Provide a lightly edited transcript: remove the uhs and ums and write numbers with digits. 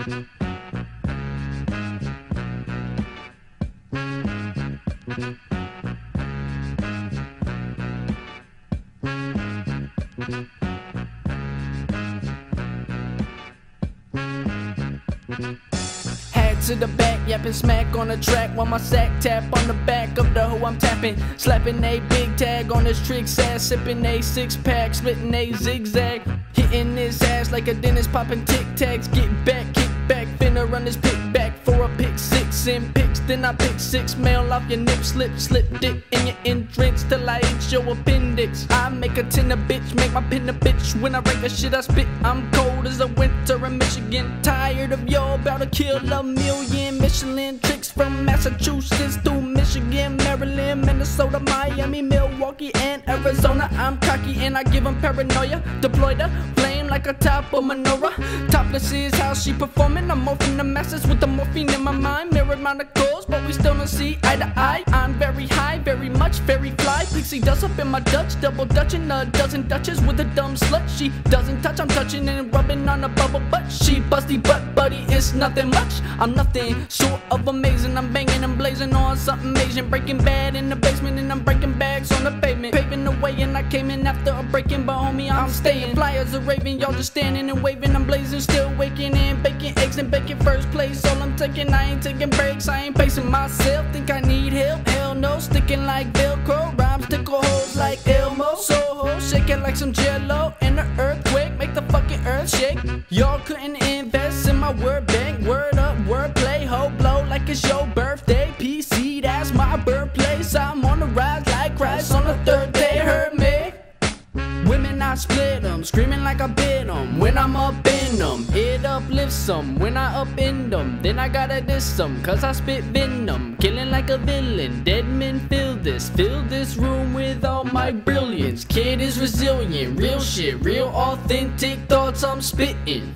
Head to the back, yapping smack on the track while my sack tap on the back of the hoe I'm tapping. Slapping a big tag on his tricks ass, sipping a 6-pack, splitting a zigzag. Hitting his ass like a dentist, popping tic tacs. Get back, kick back, finna run this pick back for a pick 6 in picks. Then I pick 6 mail off your nip slip, slip dick in your entrance till I eat your appendix. I make a 10 a bitch, make my pen a bitch. When I write the shit I spit, I'm cold as a winter in Michigan. Tired of y'all about to kill a million. Michelin tricks from Massachusetts through Michigan, Maryland, Minnesota, Miami, Milwaukee, and Arizona. I'm cocky and I give them paranoia. Deploy the flame like a top of menorah. Topless is how she performing. I'm morphing the masses with the morphine in my mind. Mirror amount of goals, but we still don't see eye to eye. I'm very high, very much, very fly. Pixie dust up in my Dutch, double dutching a dozen Dutches with a dumb slut. She doesn't touch, I'm touching and rubbing on a bubble butt. She busty butt buddy, it's nothing much. I'm nothing short of amazing. I'm banging and blazing on something Asian. Breaking bad in the basement and I'm breaking bags on the pavement. Paving the way and I came in after a breaking, but homie I'm staying. Fly as a raven, y'all just standing and waving. I'm blazing, still waking and baking eggs and baking first place. All I'm taking, I ain't taking breaks, I ain't pacing myself. Think I need help? Hell no, sticking like Velcro. Rhymes tickle holes like Elmo. Soho, shaking like some jello. In the earthquake, make the fucking earth shake. Y'all couldn't invest in my word bank. Word up, word play, ho blow like it's your birthday. PC, that's my birthplace. I'm on the rise like Christ on the third day. Heard me? Women I split them, screaming like I bit them. When I'm up in them, it uplifts them. When I up in them, then I gotta diss them, cause I spit venom, killing like a villain. Dead men fill this room with all my brilliance. Kid is resilient, real shit, real authentic thoughts I'm spitting.